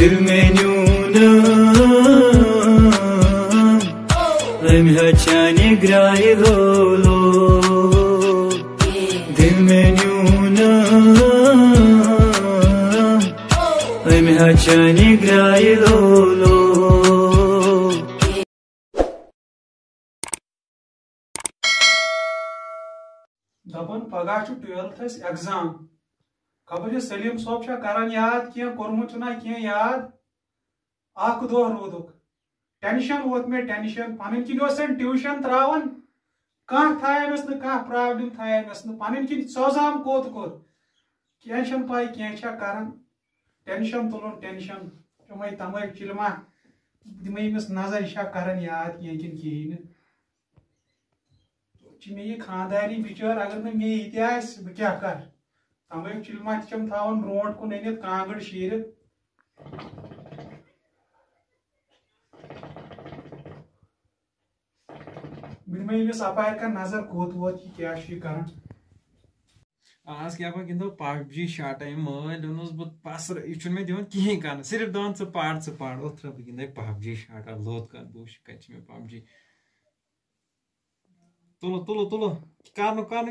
دل میں چانے گرائے لولو دل میں چانے گرائے لولو دپان پگہ 12th ایگزام خبر سلیم صوب کران یاد کی کورمت نا کی یاد اخ دہ رودک ٹینشن ووت میں ٹینشن پن کن ٹیوشن تراون کھانا تھایس نا کھانا پرابلم تھایس نا پن کن سوزام کوت کور کی پائی کی کران ٹینشن تلن ٹینشن چمے تمے چلما دمے امس نظر یہ کران یاد کی کن کہین مے یہ خاندانی بچار اگر نا مے یہ بہ کیا کر تمے چلما تم تھاون برونٹ کن انت کانگڑ شیرت میں امس اپار کا نظر کوت ووت یہ کیا کران آج کیا پا گندو پب جی شاٹے مل ونس بہ پسر یہ مے دان کہین کر صرف دان ثہ پاڑ اوتر بہ گندے پب جی شاٹا لوت کر بوش کت مے پب جی تلو تلو تلو کرن کل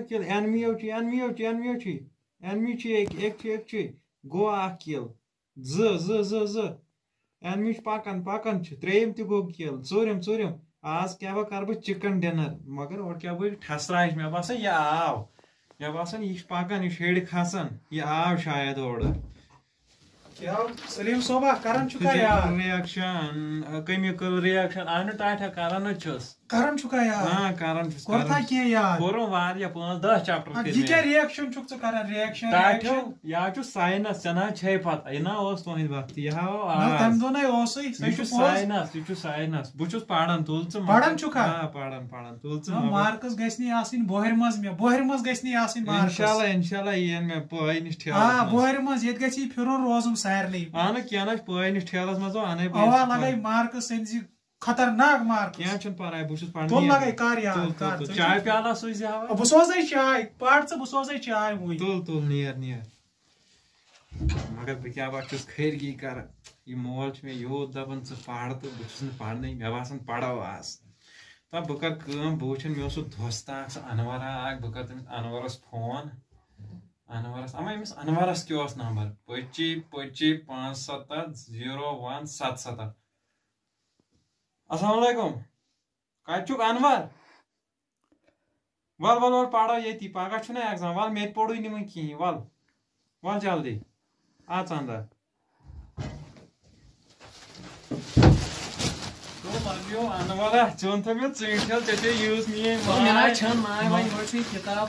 اینمی ایک گو اخ کل ز اینمی پکان تریم تہ گو کل ژورم آج کیا کر بہ چکن ڈنر مگر اور کیا بہ ٹھسراش مے باسان یہ آو مے باسان یہ پکان یہ ہیڑ کھسان یہ آو شاید اور سلیم صوبہ کران چکا یار ریاکشن کیمیکل ریاکشن آن ٹاٹا کران چھس کران چکا یار ہاں کران چھس کرتا کی یار پورو واریا 5-10 چیپٹر یہ کیا ریاکشن چھک کران ریاکشن ٹاٹو یا چھ سائنس چنا چھ پتہ یہ نا اوس توہند وقت یہ ہاو تم دونائی اوسے یہ سائنس بچس پڑھان تول ژ پڑھان چکا ہاں پڑھان تول ژ مارکس گژھنی آسن بوہر مز گژھنی آسن مارکس انشاءاللہ یہ میں پے نش ٹھیلس ہاں بوہر مز یہ گژھی پھرون روزم سارنی انا کیا نا پے نش ٹھیلس مز انے اوا لگائی مارکس سنزی خطرناک مارکس کیا چھن پرائی بوچس پڑھن تول لگائی کار یار کار چائے پیالہ سوزی ہوا بہ سوزے چائے پاڑ ژ بہ سوزے چائے وئی تول نیر مگر بہ کیا بچس خیرگی کر یہ مول چھ مے یوت دپان ژ پڑھ تو بچس نہ پڑھنے مے باسان پڑھو آس تب بہ کر کٲم بہ وچھن مے اوس دوست اکھ انور اکھ بہ کر تمس انورس فون انورس اما امس انورس کیو اوس نمبر 25 57017 السلام علیکم کت چھک انور ول پڑھو یتی پگہ چھُ نا ایگزام ول مے پوڑُے نہٕ وۄنۍ کِہیٖنۍ ول جلدی اژ اندر انورا چون تھو مے ژیٖٹھل ژےٚ چھے یٖژ میٲنۍ چھن ماے وۄنۍ گۄڈٕ کِتاب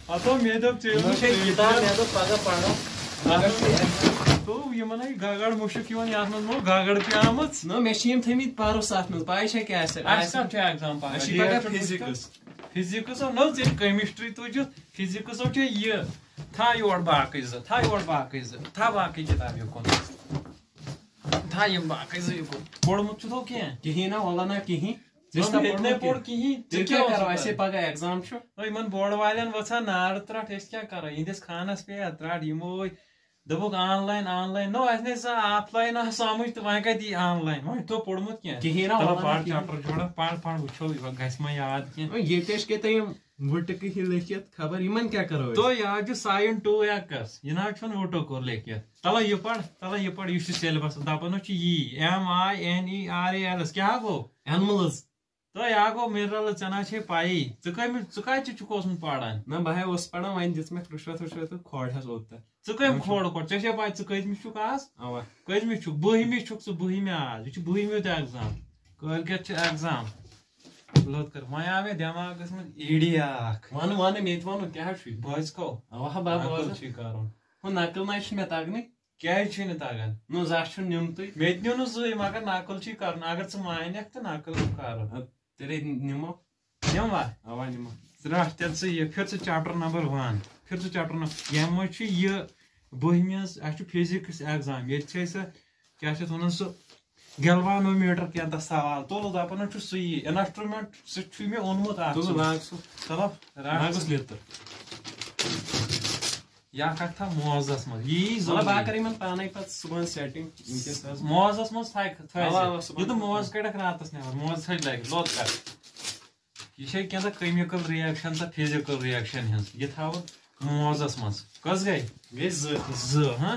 ہتو مے دوٚپ ژےٚ کِتاب مے دوٚپ پگہہ پرو تو یمن گگڑ مشک یوان یتھ منٛز مو گگڑ پیامٕژ نو مے چھِ یِم تھٲمٕتۍ پرُس اتھ منٛز پاے چھا کیٛاہ اَسہِ کَر چھُ ایگزام فزکسو نو ژےٚ کیمسٹری تُجُتھ فزکسو چھے یہِ تھا یور باقٕے زٕ تھا باقٕے کِتاب یُکُن تھا یِم باقٕے زٕ یُکُن پوٚرمُت چھُتھو کینٛہہ کِہیٖنۍ نہ وَلہ نہ کِہیٖنۍ پوٚر کِہیٖنۍ ژےٚ کیٛاہ کَرو اَسے پگہہ ایگزام چھُ یِمن بوڑ والٮ۪ن ؤژھان نار ترٛٹھ أسۍ کیٛاہ کرو یِہنٛدِس خانس پیٚیا ترٛٹھ یِمو دوٚپُکھ آن لاین نو اَسہِ نے سۄ آف لاین آو سمجھ تہٕ وۄنۍ کتہِ یی آن لاین وۄنۍ تو پوٚرمُت کِہیٖنۍ نہ پَر چیپٹر جوڑا پَر وٕچھو گژھِ ما یاد کینٛہہ ییٚتہِ ٲسۍ کیٛاہ یِم وٕٹکہٕ ہی لیکھِتھ خبر یِمن کیٛاہ کرو تو یاد چھُ ساین 2x یہِ نہ حظ چھُنہٕ وٕٹُکُر لیکھِتھ تلے یہِ پَر یہِ چھُ سیلبس دپان چھُ یی MINERALS کیٛاہ گوٚو اینملز تو یا گوٚو مِنرل ژےٚ نہ چھے پایی ژٕ کتہِ چھُکھ اوسمُت پران نہ بہٕ ہے اوسُس پران وۄنۍ دِژ مےٚ رُشوت تہٕ کھوڑہس اوٚت ژٕ کٔمۍ کھوڑ ژےٚ چھے پاے ژٕ کٔژمہِ چھُکھ آز اوا کٔژمہِ چھُکھ 12مہِ چھُکھ ژٕ 12مہِ آز یہِ چھُ 12میُت ایگزام کٲلکیتھ چھُ ایگزام لوٚت کر وۄنۍ آو مےٚ دٮ۪ماغس منٛز ایڈیا اکھ ون مےٚ تہِ ووٚنُکھ کیٛاہ چھُے بٲژکو اوا بہٕ بوزٕ چھُے کرُن ہُہ نقل نہ چھُ مےٚ تگنٕے کیازِ چھُے نہٕ تگان نو زانٛہہ چھُنہٕ نیُمتُے مےٚ تہِ نیوٗ نہٕ زٕے مگر نقل چھُے کرُن اگر ژٕ مانکھ تہٕ نقل چھُ کرُن تیٚلے نِمو نِموا اوا نِمو رٹ تیٚلہِ ژٕ یہِ پھِر ژٕ چیپٹر نمبر 1 ییٚمہِ منٛز چھُ یہِ 12مہِ ہٕنٛز اَسہِ چھُ فِزِکٕس ایگزام ییٚتہِ چھِ اَسہِ کیٛاہ چھِ اتھ وَنان سُہ گیلوانومیٖٹر کینٛہہ سوال تُل دپان چھُ سُے انسٹرومینٹ سُہ چھُے مےٚ اوٚنمُت اکھ چلو لاگ سُہ چلو لاگُس لیٚتٕر یا کتھ تھا موزس مز یی مطلب بہ کر یمن پانے پتہ صبح سیٹنگ ونکس موزس مز تھے اوا یہ تو موز کڑک راتس نور موز تھے لگ لوت کر یہ چھ کینٛہہ کیمikل رِیکشن تہٕ فزیکل رِیکشن ہنز یہ تھاو موزس مز کس گئی ز ہاں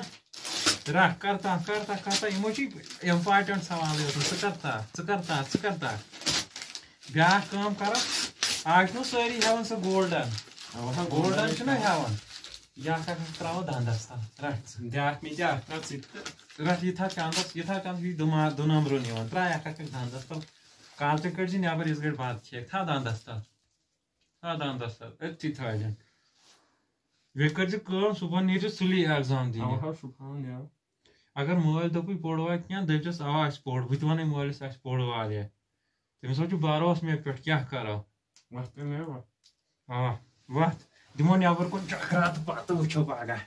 رکھ کرتا یمو چھ امپارٹنٹ سوال ژٕ کرتا بیاکھ کٲم کرو آج چھُ سٲری ہیوان سُہ گولڈن چھُنہ ہیوان یہ تراو دندس رٹ بیاکھ می تہ اکھ رٹ یہ تھا چندس یہ دو نمبر نیوان ترا اکھ دندس تل کالچہ کڑ نبر اس گڑ بات کھیک تھا دندس تل اتھی تھاجن بیٚیہِ کٔرزِ کٲم صبحن نیٖرزِ سُلی ایگزام دِنہِ اگر مٲلۍ دوٚپُے پوٚروا کینٛہہ دٔپزٮ۪س اوا اَسہِ پوٚر بہٕ تہِ وَنَے مٲلِس اَسہِ پوٚر واریاہ تٔمِس حظ چھُ بروس مےٚ پٮ۪ٹھ کیٛاہ کَرو وَتھ دِمو نٮ۪بر کُن چکرا تہٕ پتہٕ وٕچھو پگاہ